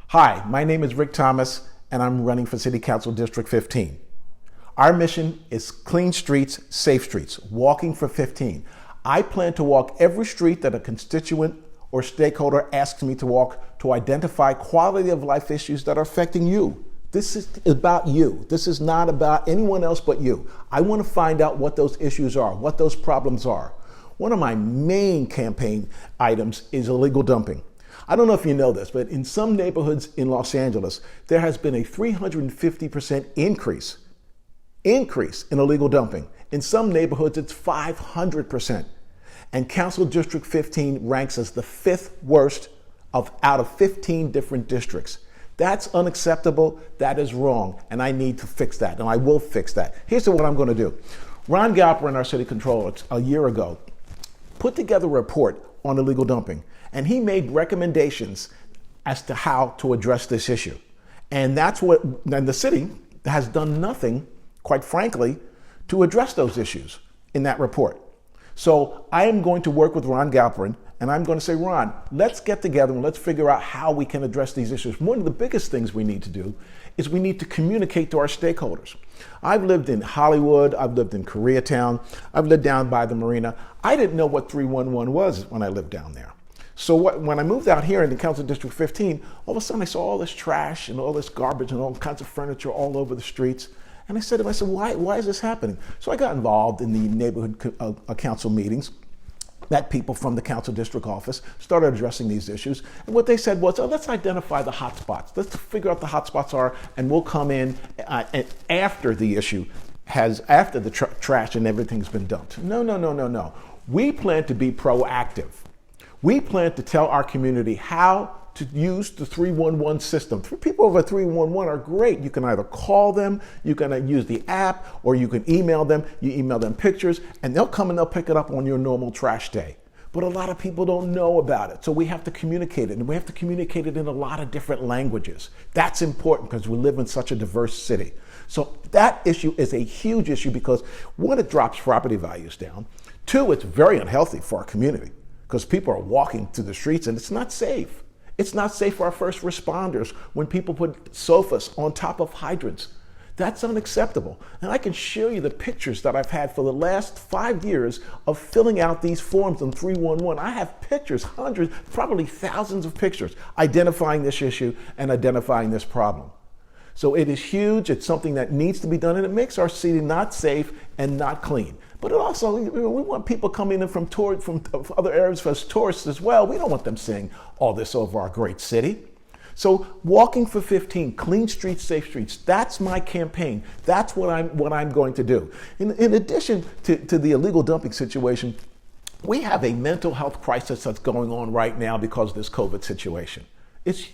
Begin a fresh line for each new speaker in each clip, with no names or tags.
Hi, my name is Rick Thomas, and I'm running for City Council District 15. Our mission is clean streets, safe streets, walking for 15. I plan to walk every street that a constituent or stakeholder asks me to walk to identify quality of life issues that are affecting you. This is about you. This is not about anyone else but you. I want to find out what those issues are, what those problems are. One of my main campaign items is illegal dumping. I don't know if you know this, but in some neighborhoods in Los Angeles, there has been a 350% increase in illegal dumping. In some neighborhoods, it's 500%. And Council District 15 ranks as the fifth worst out of 15 different districts. That's unacceptable, that is wrong, and I need to fix that, and I will fix that. Here's what I'm going to do. Ron Galperin, our city controller, a year ago, put together a report on illegal dumping. And he made recommendations as to how to address this issue. And the city has done nothing, quite frankly, to address those issues in that report. So I am going to work with Ron Galperin, and I'm going to say, Ron, let's get together and let's figure out how we can address these issues. One of the biggest things we need to do is we need to communicate to our stakeholders. I've lived in Hollywood, I've lived in Koreatown, I've lived down by the marina. I didn't know what 311 was when I lived down there. So when I moved out here in the Council District 15, all of a sudden I saw all this trash and all this garbage and all kinds of furniture all over the streets. And I said to myself, why is this happening? So I got involved in the neighborhood council meetings, met people from the council district office, started addressing these issues. And what they said was, let's identify the hot spots. Let's figure out the hot spots are, and we'll come in after the issue after the trash and everything's been dumped. No. We plan to be proactive. We plan to tell our community how to use the 311 system. People over 311 are great. You can either call them, you can use the app, or you can email them. You email them pictures, and they'll come and they'll pick it up on your normal trash day. But a lot of people don't know about it, so we have to communicate it, and we have to communicate it in a lot of different languages. That's important because we live in such a diverse city. So that issue is a huge issue because, one, it drops property values down. Two, it's very unhealthy for our community, because people are walking through the streets and it's not safe. It's not safe for our first responders when people put sofas on top of hydrants. That's unacceptable. And I can show you the pictures that I've had for the last 5 years of filling out these forms on 311. I have pictures, hundreds, probably thousands of pictures identifying this issue and identifying this problem. So it is huge. It's something that needs to be done, and it makes our city not safe and not clean. But it also, we want people coming in from other areas as tourists as well. We don't want them seeing all this over our great city. So walking for 15, clean streets, safe streets, that's my campaign. That's what I'm going to do. In addition to the illegal dumping situation, we have a mental health crisis that's going on right now because of this COVID situation. It's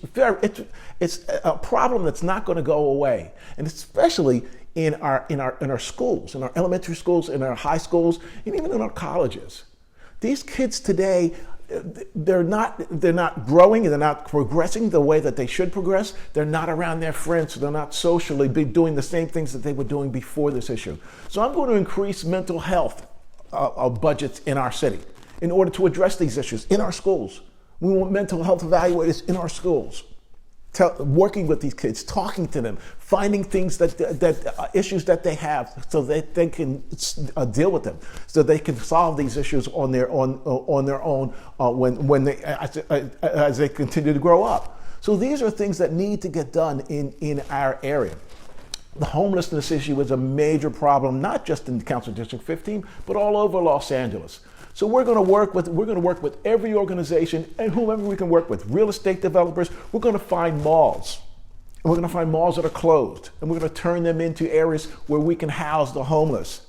a problem that's not going to go away, and especially in our schools, in our elementary schools, in our high schools, and even in our colleges. These kids today, they're not growing, and they're not progressing the way that they should progress. They're not around their friends, so they're not socially doing the same things that they were doing before this issue. So I'm going to increase mental health budgets in our city in order to address these issues in our schools. We want mental health evaluators in our schools, working with these kids, talking to them, finding things that issues that they have, so that they can deal with them, so they can solve these issues on their own when they as they continue to grow up. So these are things that need to get done in our area. The homelessness issue is a major problem, not just in Council District 15, but all over Los Angeles. So we're going to work with every organization and whomever we can work with, real estate developers. We're going to find malls. And we're going to find malls that are closed. And we're going to turn them into areas where we can house the homeless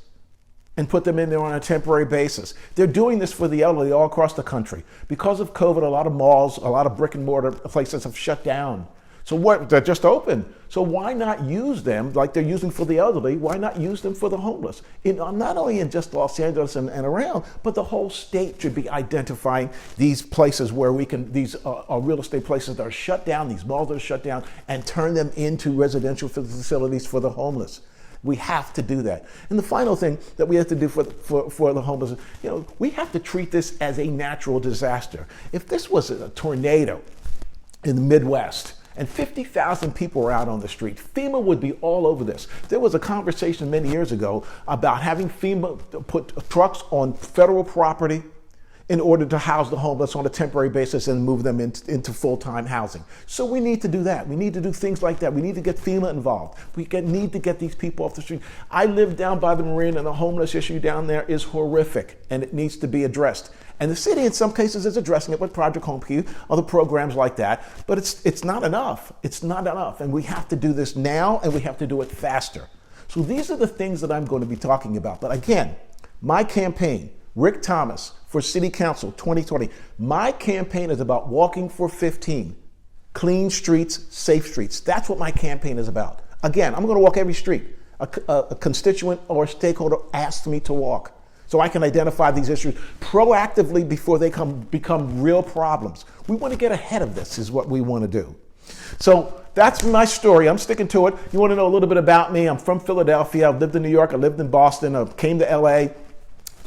and put them in there on a temporary basis. They're doing this for the elderly all across the country. Because of COVID, a lot of malls, a lot of brick and mortar places have shut down. So they're just open. So why not use them like they're using for the elderly? Why not use them for the homeless? Not only in just Los Angeles and around, but the whole state should be identifying these places where we can, these real estate places that are shut down, these malls that are shut down, and turn them into residential facilities for the homeless. We have to do that. And the final thing that we have to do for the homeless, we have to treat this as a natural disaster. If this was a tornado in the Midwest, and 50,000 people were out on the street. FEMA would be all over this. There was a conversation many years ago about having FEMA put trucks on federal property in order to house the homeless on a temporary basis and move them into full-time housing. So we need to do that. We need to do things like that. We need to get FEMA involved. Need to get these people off the street. I live down by the Marine, and the homeless issue down there is horrific, and it needs to be addressed. And the city, in some cases, is addressing it with Project Homekey, other programs like that. But it's not enough. It's not enough. And we have to do this now, and we have to do it faster. So these are the things that I'm going to be talking about. But again, my campaign, Rick Thomas for City Council 2020. My campaign is about walking for 15. Clean streets, safe streets. That's what my campaign is about. Again, I'm going to walk every street a constituent or a stakeholder asks me to walk, so I can identify these issues proactively before they become real problems. We want to get ahead of this is what we want to do. So that's my story. I'm sticking to it. You want to know a little bit about me? I'm from Philadelphia. I've lived in New York. I lived in Boston. I came to LA.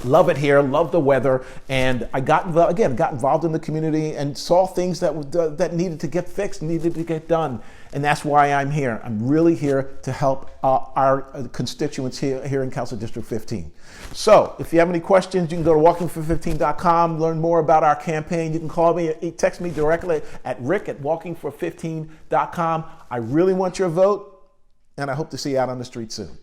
Love it here, love the weather, and I got involved in the community and saw things that needed to get fixed, needed to get done, and that's why I'm here. I'm really here to help our constituents here in Council District 15. So if you have any questions, you can go to walkingfor15.com, learn more about our campaign. You can call me, text me directly at rick@walkingfor15.com. I really want your vote, and I hope to see you out on the street soon.